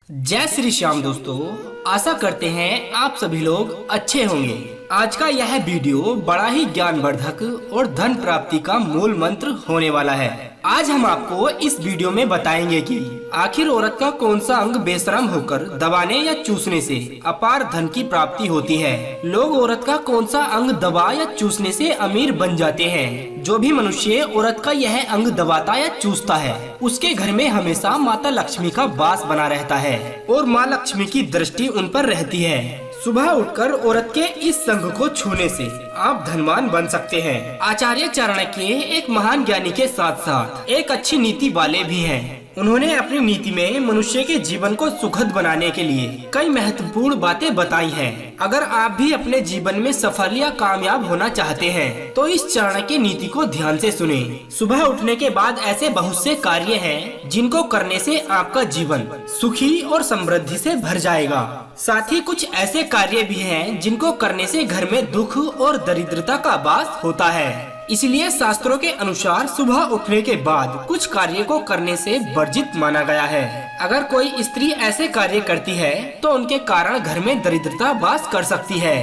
जय श्री श्याम दोस्तों, आशा करते हैं आप सभी लोग अच्छे होंगे। आज का यह वीडियो बड़ा ही ज्ञानवर्धक और धन प्राप्ति का मूल मंत्र होने वाला है। आज हम आपको इस वीडियो में बताएंगे कि आखिर औरत का कौन सा अंग बेशरम होकर दबाने या चूसने से अपार धन की प्राप्ति होती है। लोग औरत का कौन सा अंग दबा या चूसने से अमीर बन जाते हैं। जो भी मनुष्य औरत का यह अंग दबाता या चूसता है उसके घर में हमेशा माता लक्ष्मी का वास बना रहता है और माँ लक्ष्मी की दृष्टि उन पर रहती है। सुबह उठकर औरत के इस अंग को छूने से आप धनवान बन सकते हैं। आचार्य चाणक्य एक महान ज्ञानी के साथ साथ एक अच्छी नीति वाले भी हैं। उन्होंने अपनी नीति में मनुष्य के जीवन को सुखद बनाने के लिए कई महत्वपूर्ण बातें बताई हैं। अगर आप भी अपने जीवन में सफल या कामयाब होना चाहते हैं तो इस चाणक्य नीति को ध्यान से सुने। सुबह उठने के बाद ऐसे बहुत से कार्य हैं जिनको करने से आपका जीवन सुखी और समृद्धि से भर जाएगा। साथ ही कुछ ऐसे कार्य भी हैं जिनको करने से घर में दुख और दरिद्रता का वास होता है। इसलिए शास्त्रों के अनुसार सुबह उठने के बाद कुछ कार्य को करने से वर्जित माना गया है। अगर कोई स्त्री ऐसे कार्य करती है तो उनके कारण घर में दरिद्रता वास कर सकती है।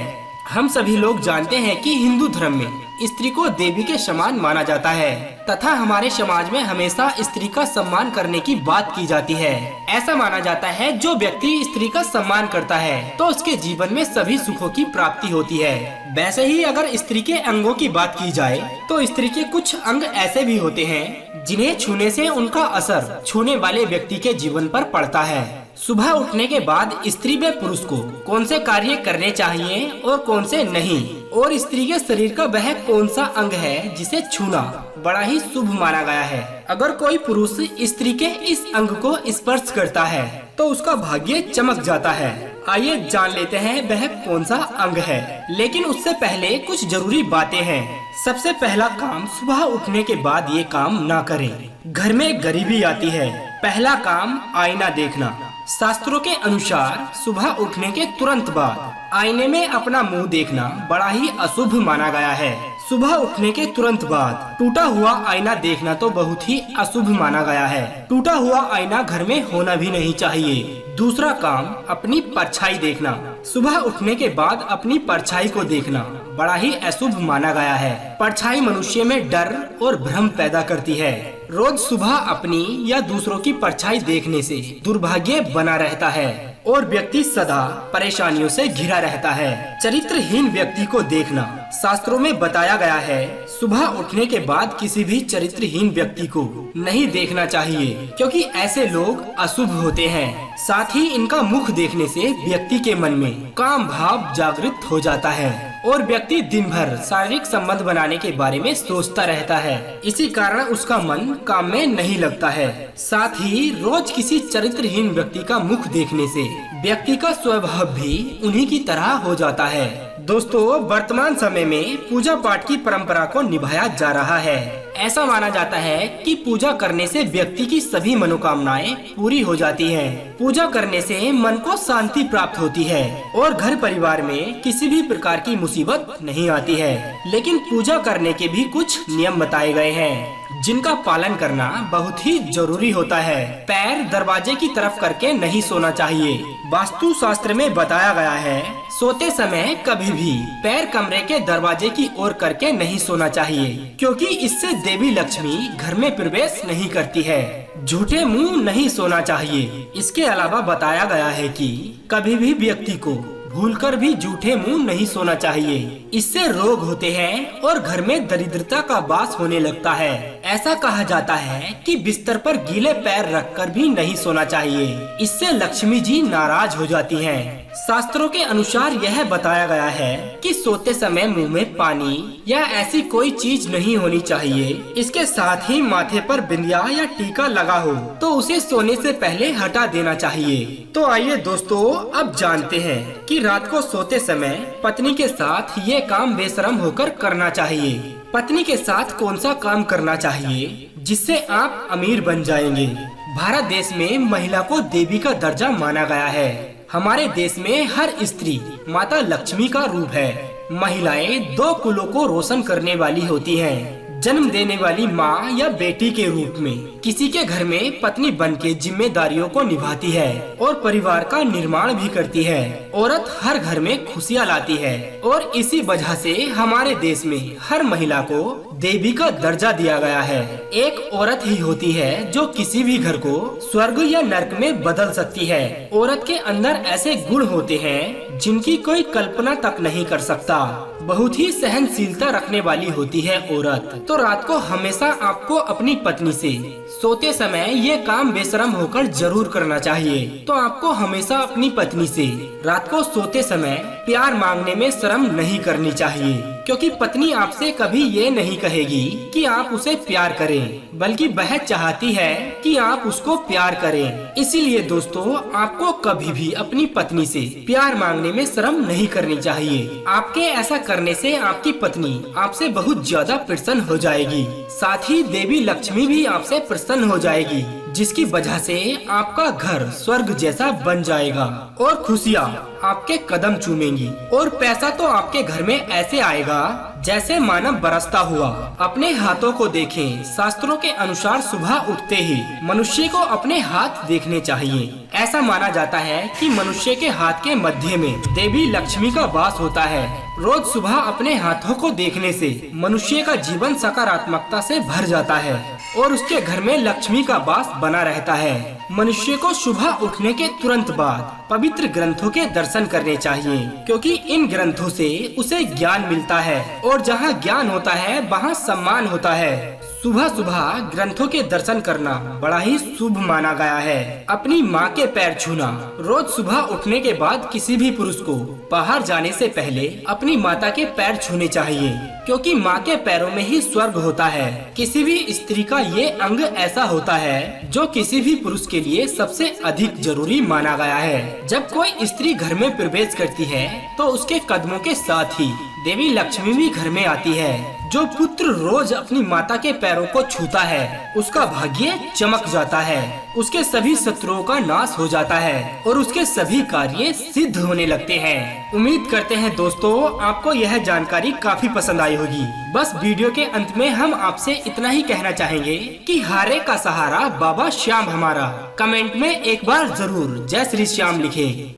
हम सभी लोग जानते हैं कि हिंदू धर्म में स्त्री को देवी के समान माना जाता है तथा हमारे समाज में हमेशा स्त्री का सम्मान करने की बात की जाती है। ऐसा माना जाता है जो व्यक्ति स्त्री का सम्मान करता है तो उसके जीवन में सभी सुखों की प्राप्ति होती है। वैसे ही अगर स्त्री के अंगों की बात की जाए तो स्त्री के कुछ अंग ऐसे भी होते हैं जिन्हें छूने से उनका असर छूने वाले व्यक्ति के जीवन पर पड़ता है। सुबह उठने के बाद स्त्री व पुरुष को कौन से कार्य करने चाहिए और कौन से नहीं, और स्त्री के शरीर का वह कौन सा अंग है जिसे छूना बड़ा ही शुभ माना गया है। अगर कोई पुरुष स्त्री के इस अंग को स्पर्श करता है तो उसका भाग्य चमक जाता है। आइए जान लेते हैं वह कौन सा अंग है, लेकिन उससे पहले कुछ जरूरी बातें हैं। सबसे पहला काम, सुबह उठने के बाद ये काम ना करें। घर में गरीबी आती है। पहला काम, आईना देखना। शास्त्रों के अनुसार सुबह उठने के तुरंत बाद आईने में अपना मुंह देखना बड़ा ही अशुभ माना गया है। सुबह उठने के तुरंत बाद टूटा हुआ आईना देखना तो बहुत ही अशुभ माना गया है। टूटा हुआ आईना घर में होना भी नहीं चाहिए। दूसरा काम, अपनी परछाई देखना। सुबह उठने के बाद अपनी परछाई को देखना बड़ा ही अशुभ माना गया है। परछाई मनुष्य में डर और भ्रम पैदा करती है। रोज सुबह अपनी या दूसरों की परछाई देखने से दुर्भाग्य बना रहता है और व्यक्ति सदा परेशानियों से घिरा रहता है। चरित्रहीन व्यक्ति को देखना, शास्त्रों में बताया गया है सुबह उठने के बाद किसी भी चरित्रहीन व्यक्ति को नहीं देखना चाहिए क्योंकि ऐसे लोग अशुभ होते हैं। साथ ही इनका मुख देखने से व्यक्ति के मन में काम भाव जागृत हो जाता है और व्यक्ति दिन भर शारीरिक संबंध बनाने के बारे में सोचता रहता है। इसी कारण उसका मन काम में नहीं लगता है। साथ ही रोज किसी चरित्रहीन व्यक्ति का मुख देखने से व्यक्ति का स्वभाव भी उन्हीं की तरह हो जाता है। दोस्तों, वर्तमान समय में पूजा पाठ की परंपरा को निभाया जा रहा है। ऐसा माना जाता है कि पूजा करने से व्यक्ति की सभी मनोकामनाएं पूरी हो जाती हैं। पूजा करने से मन को शांति प्राप्त होती है और घर परिवार में किसी भी प्रकार की मुसीबत नहीं आती है। लेकिन पूजा करने के भी कुछ नियम बताए गए हैं जिनका पालन करना बहुत ही जरूरी होता है। पैर दरवाजे की तरफ करके नहीं सोना चाहिए। वास्तु शास्त्र में बताया गया है सोते समय कभी भी पैर कमरे के दरवाजे की ओर करके नहीं सोना चाहिए क्योंकि इससे देवी लक्ष्मी घर में प्रवेश नहीं करती है। झूठे मुंह नहीं सोना चाहिए। इसके अलावा बताया गया है कि कभी भी व्यक्ति को भूलकर भी झूठे मुंह नहीं सोना चाहिए। इससे रोग होते हैं और घर में दरिद्रता का वास होने लगता है। ऐसा कहा जाता है कि बिस्तर पर गीले पैर रखकर भी नहीं सोना चाहिए। इससे लक्ष्मी जी नाराज हो जाती हैं। शास्त्रों के अनुसार यह बताया गया है कि सोते समय मुंह में पानी या ऐसी कोई चीज नहीं होनी चाहिए। इसके साथ ही माथे पर बिंदिया या टीका लगा हो तो उसे सोने से पहले हटा देना चाहिए। तो आइए दोस्तों, अब जानते हैं कि रात को सोते समय पत्नी के साथ ये काम बेशरम होकर करना चाहिए। पत्नी के साथ कौन सा काम करना चाहिए जिससे आप अमीर बन जाएंगे। भारत देश में महिला को देवी का दर्जा माना गया है। हमारे देश में हर स्त्री माता लक्ष्मी का रूप है। महिलाएं दो कुलों को रोशन करने वाली होती हैं। जन्म देने वाली माँ या बेटी के रूप में किसी के घर में पत्नी बन के जिम्मेदारियों को निभाती है और परिवार का निर्माण भी करती है। औरत हर घर में खुशियाँ लाती है और इसी वजह से हमारे देश में हर महिला को देवी का दर्जा दिया गया है। एक औरत ही होती है जो किसी भी घर को स्वर्ग या नर्क में बदल सकती है। औरत के अंदर ऐसे गुण होते हैं जिनकी कोई कल्पना तक नहीं कर सकता। बहुत ही सहनशीलता रखने वाली होती है औरत। तो रात को हमेशा आपको अपनी पत्नी से सोते समय ये काम बेशरम होकर जरूर करना चाहिए। तो आपको हमेशा अपनी पत्नी से रात को सोते समय प्यार मांगने में शर्म नहीं करनी चाहिए, क्योंकि पत्नी आपसे कभी ये नहीं कहेगी कि आप उसे प्यार करें, बल्कि वह चाहती है कि आप उसको प्यार करें। इसीलिए दोस्तों, आपको कभी भी अपनी पत्नी से प्यार मांगने में शर्म नहीं करनी चाहिए। आपके ऐसा करने से आपकी पत्नी आपसे बहुत ज्यादा प्रसन्न हो जाएगी। साथ ही देवी लक्ष्मी भी आपसे प्रसन्न हो जाएगी, जिसकी वजह से आपका घर स्वर्ग जैसा बन जाएगा और खुशियाँ आपके कदम चूमेंगी और पैसा तो आपके घर में ऐसे आएगा जैसे मानव बरसता हुआ। अपने हाथों को देखें। शास्त्रों के अनुसार सुबह उठते ही मनुष्य को अपने हाथ देखने चाहिए। ऐसा माना जाता है कि मनुष्य के हाथ के मध्य में देवी लक्ष्मी का वास होता है। रोज सुबह अपने हाथों को देखने से मनुष्य का जीवन सकारात्मकता से भर जाता है और उसके घर में लक्ष्मी का वास बना रहता है। मनुष्य को सुबह उठने के तुरंत बाद पवित्र ग्रंथों के दर्शन करने चाहिए, क्योंकि इन ग्रंथों से उसे ज्ञान मिलता है और जहाँ ज्ञान होता है वहाँ सम्मान होता है। सुबह सुबह ग्रंथों के दर्शन करना बड़ा ही शुभ माना गया है। अपनी माँ के पैर छूना। रोज सुबह उठने के बाद किसी भी पुरुष को बाहर जाने से पहले अपनी माता के पैर छूने चाहिए, क्योंकि माँ के पैरों में ही स्वर्ग होता है। किसी भी स्त्री का ये अंग ऐसा होता है जो किसी भी पुरुष के लिए सबसे अधिक जरूरी माना गया है। जब कोई स्त्री घर में प्रवेश करती है तो उसके कदमों के साथ ही देवी लक्ष्मी भी घर में आती है। जो पुत्र रोज अपनी माता के पैरों को छूता है उसका भाग्य चमक जाता है, उसके सभी शत्रुओं का नाश हो जाता है और उसके सभी कार्य सिद्ध होने लगते हैं। उम्मीद करते हैं दोस्तों, आपको यह जानकारी काफी पसंद आई होगी। बस वीडियो के अंत में हम आपसे इतना ही कहना चाहेंगे कि हारे का सहारा बाबा श्याम हमारा। कमेंट में एक बार जरूर जय श्री श्याम लिखें।